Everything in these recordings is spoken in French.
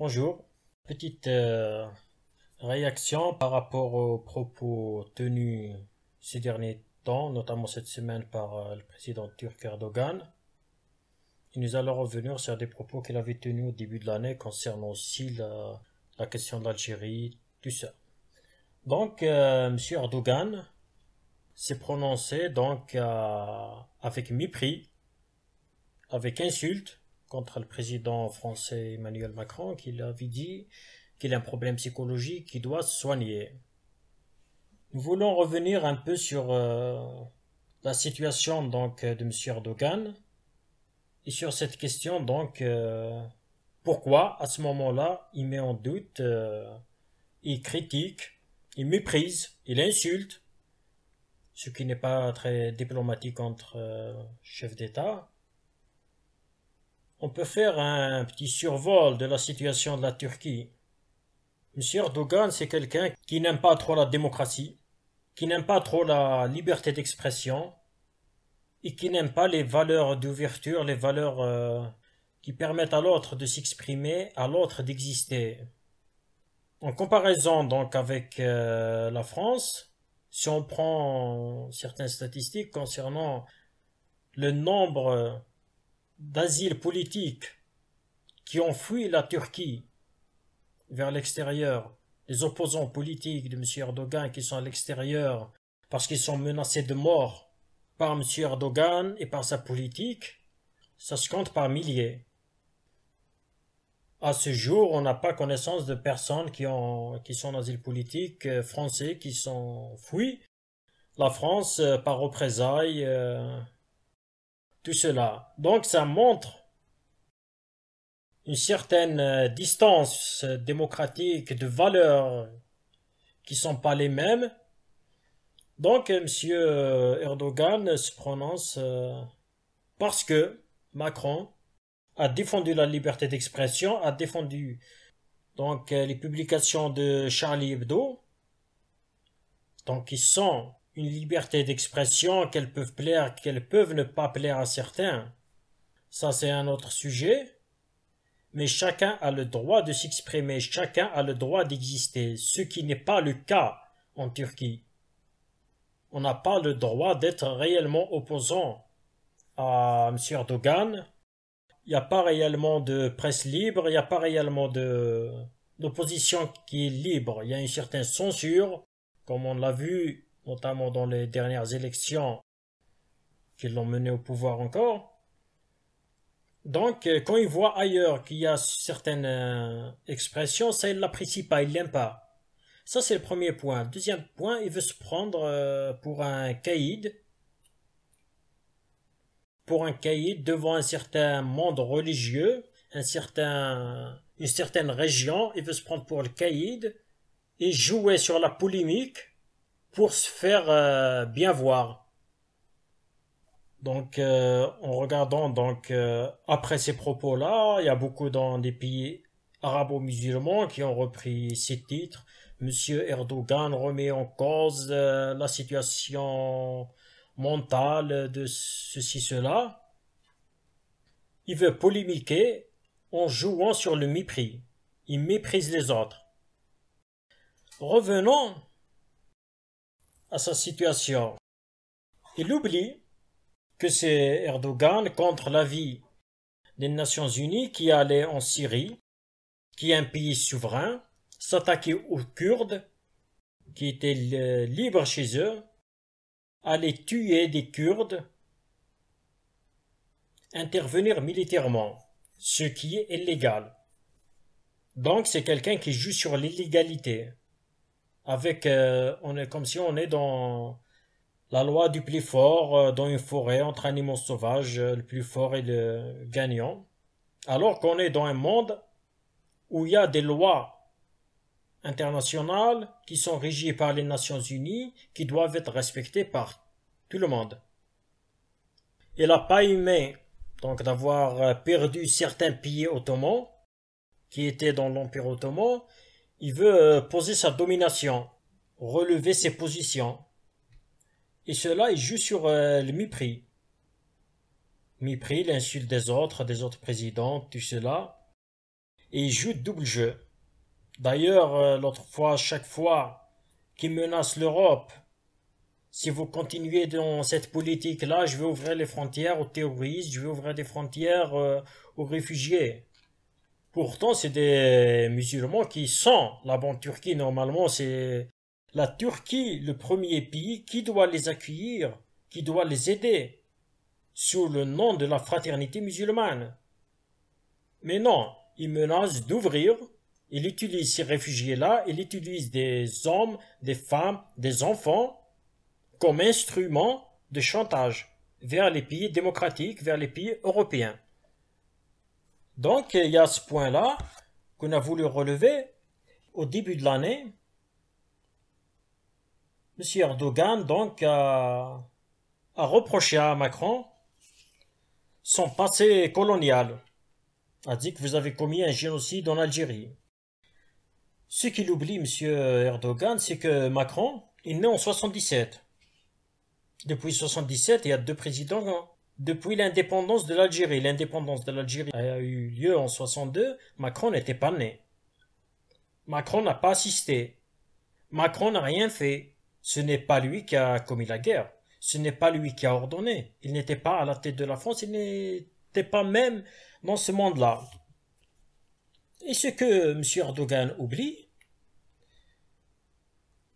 Bonjour. Petite réaction par rapport aux propos tenus ces derniers temps, notamment cette semaine par le président turc Erdogan. Et nous allons revenir sur des propos qu'il avait tenus au début de l'année concernant aussi la question de l'Algérie, tout ça. Donc, M. Erdogan s'est prononcé avec mépris, avec insulte, contre le président français Emmanuel Macron, qui avait dit qu'il a un problème psychologique qui doit se soigner. Nous voulons revenir un peu sur la situation de M. Erdogan et sur cette question pourquoi à ce moment-là il met en doute, il critique, il méprise, il insulte, ce qui n'est pas très diplomatique entre chefs d'État. On peut faire un petit survol de la situation de la Turquie. M. Erdogan, c'est quelqu'un qui n'aime pas trop la démocratie, qui n'aime pas trop la liberté d'expression et qui n'aime pas les valeurs d'ouverture, les valeurs qui permettent à l'autre de s'exprimer, à l'autre d'exister. En comparaison avec la France, si on prend certaines statistiques concernant le nombre d'asiles politiques qui ont fui la Turquie vers l'extérieur, les opposants politiques de M. Erdogan qui sont à l'extérieur parce qu'ils sont menacés de mort par M. Erdogan et par sa politique, ça se compte par milliers. À ce jour, on n'a pas connaissance de personnes qui sont en asile politique français qui sont fuis la France par représailles, tout cela. Donc ça montre une certaine distance démocratique de valeurs qui sont pas les mêmes. Donc M. Erdogan se prononce parce que Macron a défendu la liberté d'expression, a défendu les publications de Charlie Hebdo, donc qui sont une liberté d'expression qu'elles peuvent plaire, qu'elles peuvent ne pas plaire à certains. Ça c'est un autre sujet. Mais chacun a le droit de s'exprimer, chacun a le droit d'exister, ce qui n'est pas le cas en Turquie. On n'a pas le droit d'être réellement opposant à M. Erdogan. Il n'y a pas réellement de presse libre, il n'y a pas réellement d'opposition qui est libre. Il y a une certaine censure, comme on l'a vu notamment dans les dernières élections qui l'ont mené au pouvoir encore. Donc, quand il voit ailleurs qu'il y a certaines expressions, ça, il ne l'apprécie pas, il ne l'aime pas. Ça, c'est le premier point. Deuxième point, il veut se prendre pour un caïd devant un certain monde religieux, une certaine région. Il veut se prendre pour le caïd et jouer sur la polémique pour se faire bien voir. Donc, en regardant après ces propos-là, il y a beaucoup dans des pays arabo-musulmans qui ont repris ces titres. Monsieur Erdogan remet en cause la situation mentale de ceci, cela. Il veut polémiquer en jouant sur le mépris. Il méprise les autres. Revenons à sa situation. Il oublie que c'est Erdogan contre l'avis des Nations Unies qui allait en Syrie, qui est un pays souverain, s'attaquer aux Kurdes, qui étaient libres chez eux, aller tuer des Kurdes, intervenir militairement, ce qui est illégal. Donc c'est quelqu'un qui joue sur l'illégalité. On est comme si on est dans la loi du plus fort dans une forêt entre animaux sauvages, le plus fort est le gagnant. Alors qu'on est dans un monde où il y a des lois internationales qui sont régies par les Nations Unies, qui doivent être respectées par tout le monde. Il n'a pas aimé d'avoir perdu certains pays ottomans qui étaient dans l'Empire ottoman. Il veut poser sa domination, relever ses positions. Et cela, il joue sur le mépris. Mépris, l'insulte des autres présidents, tout cela. et il joue double jeu. D'ailleurs, l'autre fois, chaque fois qu'il menace l'Europe, si vous continuez dans cette politique-là, je vais ouvrir les frontières aux terroristes, je vais ouvrir des frontières aux réfugiés. Pourtant, c'est des musulmans qui sont là-bas en Turquie. Normalement, c'est la Turquie, le premier pays qui doit les accueillir, qui doit les aider, sous le nom de la fraternité musulmane. Mais non, il menace d'ouvrir, il utilise ces réfugiés-là, il utilise des hommes, des femmes, des enfants comme instrument de chantage vers les pays démocratiques, vers les pays européens. Donc, il y a ce point-là qu'on a voulu relever au début de l'année. M. Erdogan donc a reproché à Macron son passé colonial, a dit que vous avez commis un génocide en Algérie. Ce qu'il oublie, M. Erdogan, c'est que Macron est né en 77. Depuis 77, il y a deux présidents. Depuis l'indépendance de l'Algérie. L'indépendance de l'Algérie a eu lieu en 62. Macron n'était pas né. Macron n'a pas assisté. Macron n'a rien fait. Ce n'est pas lui qui a commis la guerre. Ce n'est pas lui qui a ordonné. Il n'était pas à la tête de la France. Il n'était pas même dans ce monde-là. Et ce que M. Erdogan oublie,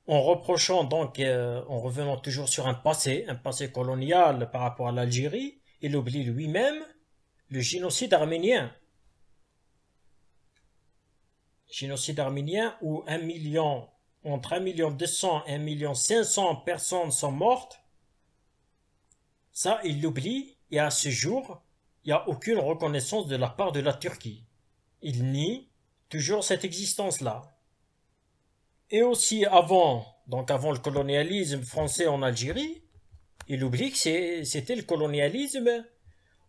en reprochant donc, en revenant toujours sur un passé colonial par rapport à l'Algérie, il oublie lui-même le génocide arménien. Génocide arménien où entre 1,2 million et 1,5 million personnes sont mortes. Ça, il l'oublie et à ce jour, il n'y a aucune reconnaissance de la part de la Turquie. Il nie toujours cette existence-là. Et aussi avant le colonialisme français en Algérie, il oublie que c'était le colonialisme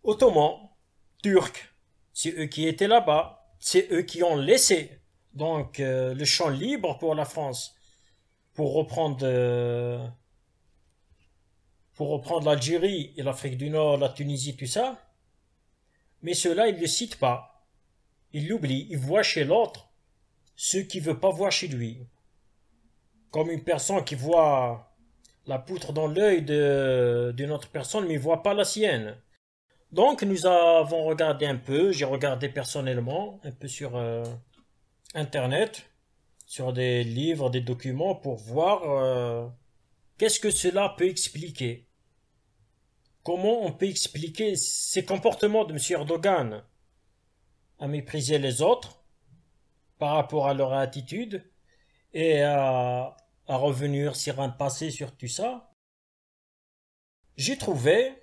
ottoman, turc. C'est eux qui étaient là-bas. C'est eux qui ont laissé donc le champ libre pour la France pour reprendre l'Algérie et l'Afrique du Nord, la Tunisie, tout ça. Mais cela, il ne le cite pas. Il l'oublie. Il voit chez l'autre ce qu'il ne veut pas voir chez lui. Comme une personne qui voit la poutre dans l'œil d'une autre personne, mais ne voit pas la sienne. Donc, nous avons regardé un peu, j'ai regardé personnellement, un peu sur Internet, sur des livres, des documents, pour voir qu'est-ce que cela peut expliquer. Comment on peut expliquer ces comportements de M. Erdogan à mépriser les autres par rapport à leur attitude et à revenir sur un passé, sur tout ça. J'ai trouvé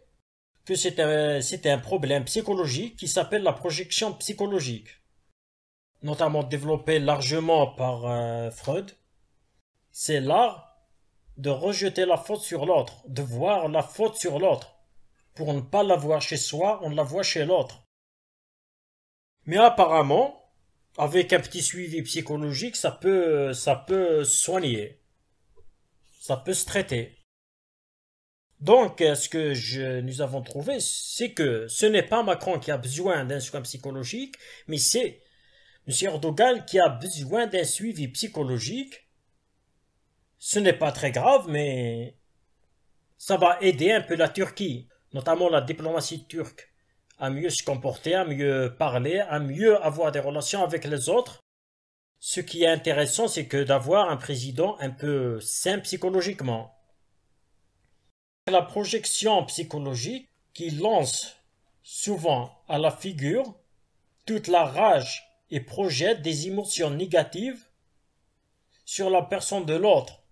que c'était un problème psychologique qui s'appelle la projection psychologique, notamment développé largement par Freud. C'est l'art de rejeter la faute sur l'autre, de voir la faute sur l'autre. Pour ne pas la voir chez soi, on la voit chez l'autre. Mais apparemment, avec un petit suivi psychologique, ça peut soigner. Ça peut se traiter. Donc, ce que nous avons trouvé, c'est que ce n'est pas Macron qui a besoin d'un soin psychologique, mais c'est M. Erdogan qui a besoin d'un suivi psychologique. Ce n'est pas très grave, mais ça va aider un peu la Turquie, notamment la diplomatie turque, à mieux se comporter, à mieux parler, à mieux avoir des relations avec les autres. Ce qui est intéressant, c'est que d'avoir un président un peu sain psychologiquement. La projection psychologique qui lance souvent à la figure toute la rage et projette des émotions négatives sur la personne de l'autre.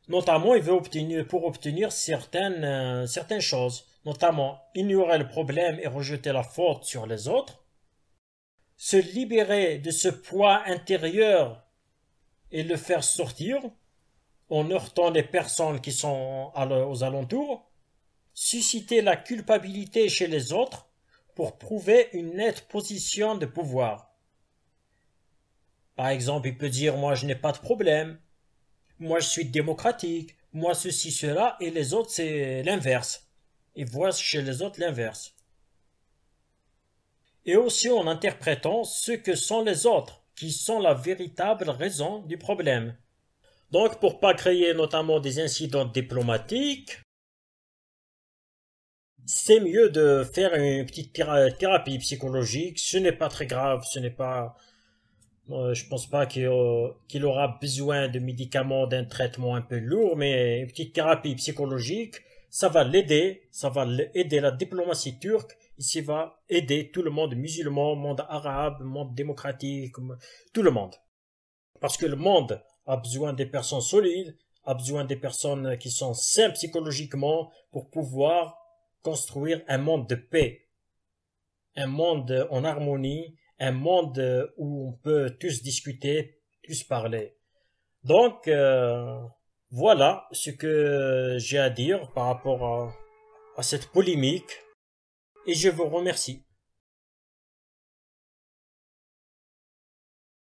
Notamment, il veut pour obtenir certaines choses, notamment ignorer le problème et rejeter la faute sur les autres, se libérer de ce poids intérieur et le faire sortir en heurtant les personnes qui sont aux alentours, susciter la culpabilité chez les autres pour prouver une nette position de pouvoir. Par exemple, il peut dire « moi je n'ai pas de problème », « moi je suis démocratique », « moi ceci, cela » et les autres c'est l'inverse. Ils voient chez les autres l'inverse. et aussi en interprétant ce que sont les autres, qui sont la véritable raison du problème. Donc, pour pas créer notamment des incidents diplomatiques, c'est mieux de faire une petite thérapie psychologique. Ce n'est pas très grave, ce n'est pas, je pense pas qu'il aura besoin de médicaments, d'un traitement un peu lourd, mais une petite thérapie psychologique, ça va l'aider, ça va aider la diplomatie turque, et ça va aider tout le monde musulman, monde arabe, monde démocratique, tout le monde. Parce que le monde a besoin des personnes solides, a besoin des personnes qui sont saines psychologiquement pour pouvoir construire un monde de paix, un monde en harmonie, un monde où on peut tous discuter, tous parler. Donc, voilà ce que j'ai à dire par rapport à cette polémique et je vous remercie.